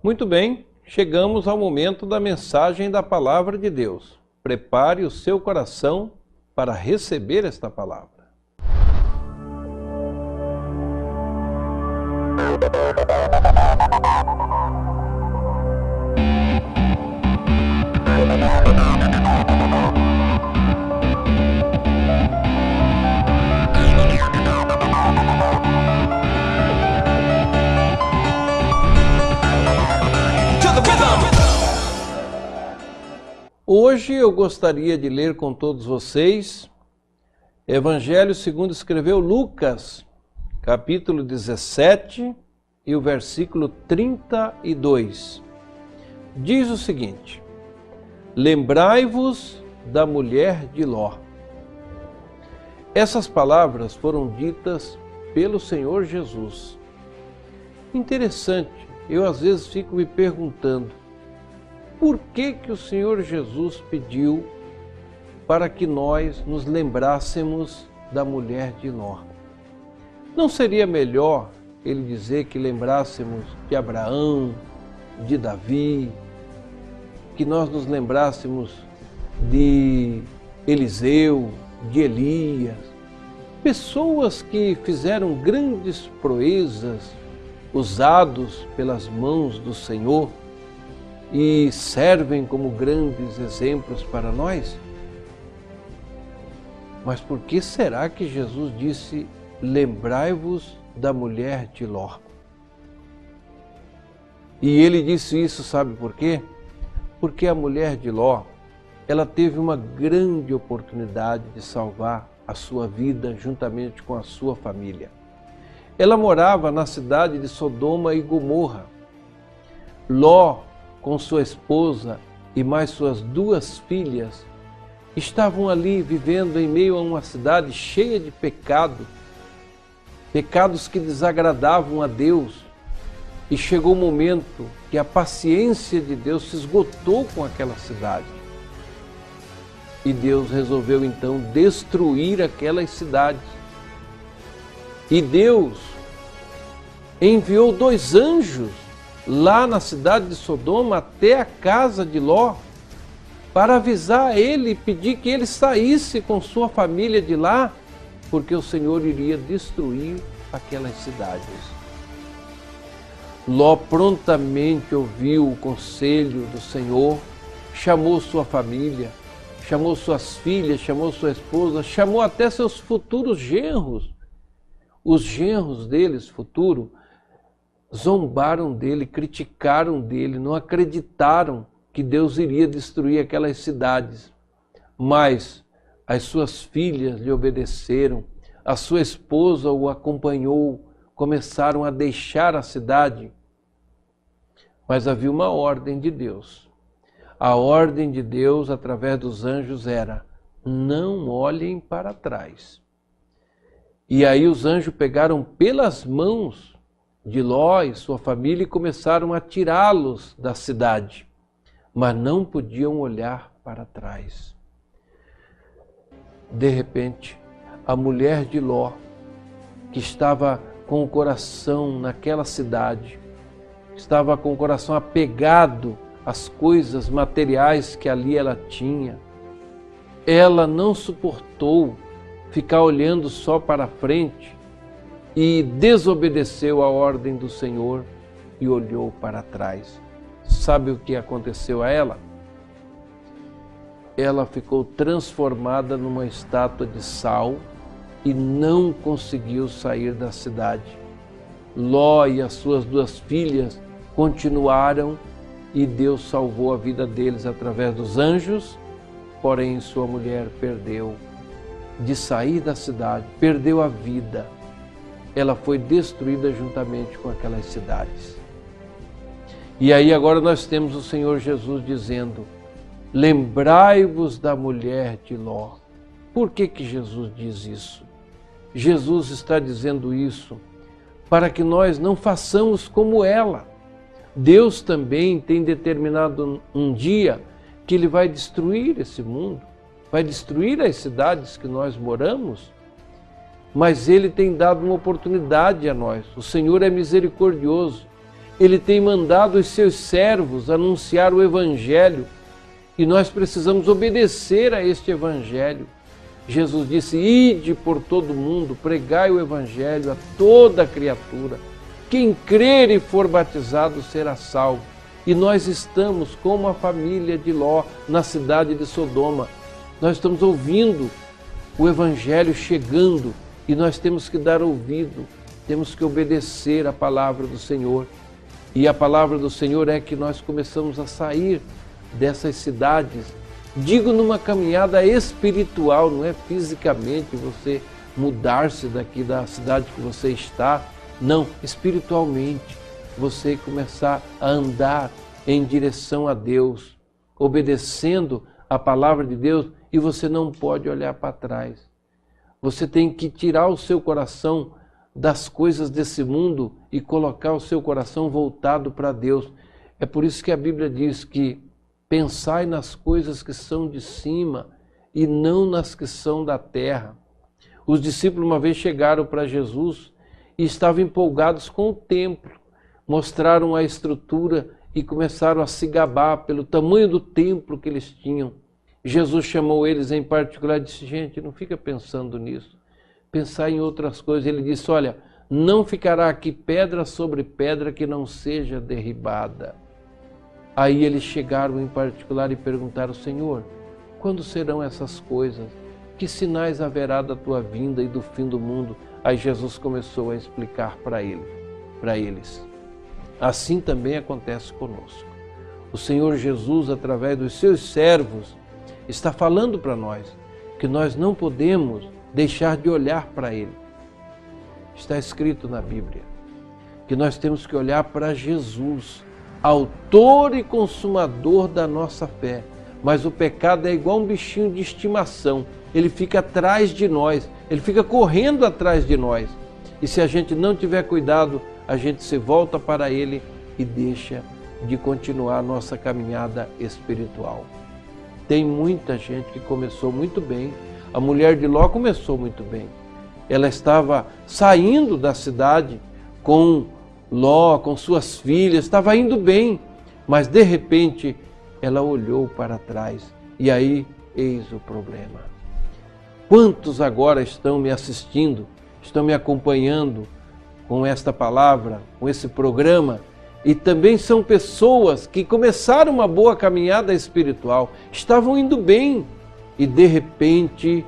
Muito bem, chegamos ao momento da mensagem da Palavra de Deus. Prepare o seu coração para receber esta palavra. Hoje eu gostaria de ler com todos vocês Evangelho segundo escreveu Lucas, capítulo 17 e o versículo 32. Diz o seguinte: lembrai-vos da mulher de Ló. Essas palavras foram ditas pelo Senhor Jesus. Interessante, eu às vezes fico me perguntando, por que o Senhor Jesus pediu para que nós nos lembrássemos da mulher de Ló? Não seria melhor ele dizer que lembrássemos de Abraão, de Davi, que nós nos lembrássemos de Eliseu, de Elias, pessoas que fizeram grandes proezas, usados pelas mãos do Senhor, e servem como grandes exemplos para nós? Mas por que será que Jesus disse, lembrai-vos da mulher de Ló? E ele disse isso, sabe por quê? Porque a mulher de Ló, ela teve uma grande oportunidade de salvar a sua vida juntamente com a sua família. Ela morava na cidade de Sodoma e Gomorra. Ló, com sua esposa e mais suas 2 filhas, estavam ali vivendo em meio a uma cidade cheia de pecados que desagradavam a Deus. E chegou o momento que a paciência de Deus se esgotou com aquela cidade. E Deus resolveu então destruir aquelas cidades. E Deus enviou 2 anjos lá na cidade de Sodoma até a casa de Ló, para avisar ele e pedir que ele saísse com sua família de lá, porque o Senhor iria destruir aquelas cidades. Ló prontamente ouviu o conselho do Senhor, chamou sua família, chamou suas filhas, chamou sua esposa, chamou até seus futuros genros. Os genros deles, futuro, zombaram dele, criticaram dele, não acreditaram que Deus iria destruir aquelas cidades. Mas as suas filhas lhe obedeceram, a sua esposa o acompanhou, começaram a deixar a cidade. Mas havia uma ordem de Deus. A ordem de Deus, através dos anjos, era: não olhem para trás. E aí os anjos pegaram pelas mãos de Ló e sua família e começaram a tirá-los da cidade, mas não podiam olhar para trás. De repente, a mulher de Ló, que estava com o coração naquela cidade, estava com o coração apegado às coisas materiais que ali ela tinha, ela não suportou ficar olhando só para frente, e desobedeceu a ordem do Senhor e olhou para trás. Sabe o que aconteceu a ela? Ela ficou transformada numa estátua de sal e não conseguiu sair da cidade. Ló e as suas 2 filhas continuaram e Deus salvou a vida deles através dos anjos, porém sua mulher perdeu de sair da cidade, perdeu a vida. Ela foi destruída juntamente com aquelas cidades. E aí agora nós temos o Senhor Jesus dizendo, lembrai-vos da mulher de Ló. Por que Jesus diz isso? Jesus está dizendo isso para que nós não façamos como ela. Deus também tem determinado um dia que Ele vai destruir esse mundo, vai destruir as cidades que nós moramos, mas Ele tem dado uma oportunidade a nós. O Senhor é misericordioso Ele tem mandado os seus servos anunciar o Evangelho e nós precisamos obedecer a este Evangelho. Jesus disse: ide por todo mundo, pregai o Evangelho a toda criatura. Quem crer e for batizado será salvo. E nós estamos como a família de Ló na cidade de Sodoma. Nós estamos ouvindo o Evangelho chegando e nós temos que dar ouvido, temos que obedecer a palavra do Senhor. E a palavra do Senhor é que nós começamos a sair dessas cidades, digo numa caminhada espiritual, não é fisicamente você mudar-se daqui da cidade que você está, não, espiritualmente, você começar a andar em direção a Deus, obedecendo a palavra de Deus, e você não pode olhar para trás. Você tem que tirar o seu coração das coisas desse mundo e colocar o seu coração voltado para Deus. É por isso que a Bíblia diz que pensai nas coisas que são de cima e não nas que são da terra. Os discípulos uma vez chegaram para Jesus e estavam empolgados com o templo. Mostraram a estrutura e começaram a se gabar pelo tamanho do templo que eles tinham. Jesus chamou eles em particular e disse: gente, não fica pensando nisso. Pensar em outras coisas. Ele disse: olha, não ficará aqui pedra sobre pedra que não seja derribada. Aí eles chegaram em particular e perguntaram: Senhor, quando serão essas coisas? Que sinais haverá da tua vinda e do fim do mundo? Aí Jesus começou a explicar para eles. Assim também acontece conosco. O Senhor Jesus, através dos seus servos, está falando para nós que nós não podemos deixar de olhar para Ele. Está escrito na Bíblia que nós temos que olhar para Jesus, autor e consumador da nossa fé. Mas o pecado é igual um bichinho de estimação. Ele fica atrás de nós, ele fica correndo atrás de nós. E se a gente não tiver cuidado, a gente se volta para ele e deixa de continuar a nossa caminhada espiritual. Tem muita gente que começou muito bem. A mulher de Ló começou muito bem. Ela estava saindo da cidade com Ló, com suas filhas, estava indo bem, mas de repente ela olhou para trás e aí eis o problema. Quantos agora estão me assistindo, estão me acompanhando com esta palavra, com esse programa, e também são pessoas que começaram uma boa caminhada espiritual, estavam indo bem e de repente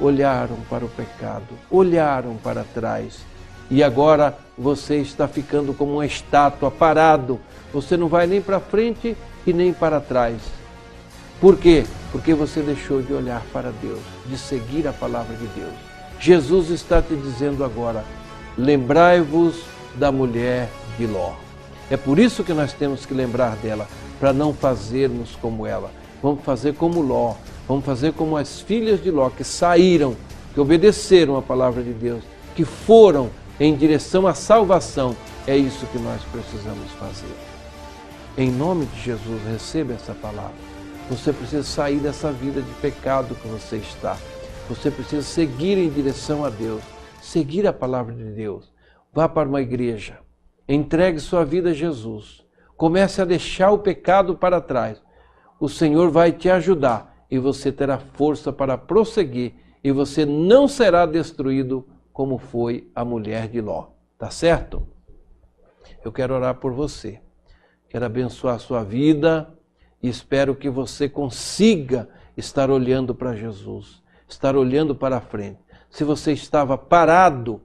olharam para o pecado, olharam para trás e agora você está ficando como uma estátua, parado, você não vai nem para frente e nem para trás. Por quê? Porque você deixou de olhar para Deus, de seguir a palavra de Deus. Jesus está te dizendo agora: lembrai-vos da mulher de Ló. É por isso que nós temos que lembrar dela, para não fazermos como ela. Vamos fazer como Ló, vamos fazer como as filhas de Ló, que saíram, que obedeceram a palavra de Deus, que foram em direção à salvação. É isso que nós precisamos fazer. Em nome de Jesus, receba essa palavra. Você precisa sair dessa vida de pecado que você está. Você precisa seguir em direção a Deus, seguir a palavra de Deus. Vá para uma igreja, entregue sua vida a Jesus. Comece a deixar o pecado para trás. O Senhor vai te ajudar e você terá força para prosseguir e você não será destruído como foi a mulher de Ló. Tá certo? Eu quero orar por você. Quero abençoar a sua vida e espero que você consiga estar olhando para Jesus, estar olhando para a frente. Se você estava parado,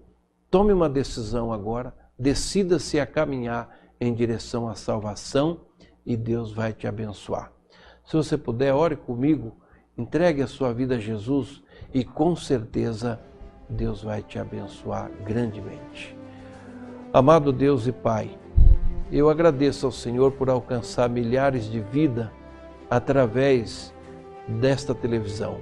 tome uma decisão agora, decida-se a caminhar em direção à salvação e Deus vai te abençoar. Se você puder, ore comigo, entregue a sua vida a Jesus e com certeza Deus vai te abençoar grandemente. Amado Deus e Pai, eu agradeço ao Senhor por alcançar milhares de vidas através desta televisão.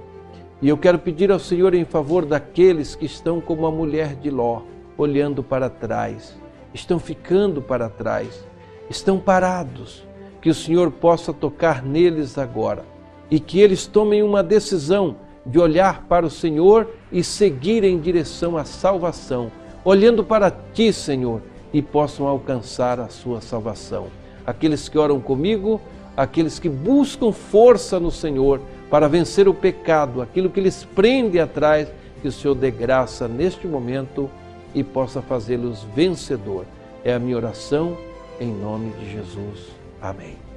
E eu quero pedir ao Senhor em favor daqueles que estão como a mulher de Ló, olhando para trás, estão ficando para trás, estão parados, que o Senhor possa tocar neles agora e que eles tomem uma decisão de olhar para o Senhor e seguir em direção à salvação, olhando para Ti, Senhor, e possam alcançar a sua salvação. Aqueles que oram comigo, aqueles que buscam força no Senhor para vencer o pecado, aquilo que lhes prende atrás, que o Senhor dê graça neste momento e possa fazê-los vencedor. É a minha oração, em nome de Jesus. Amém.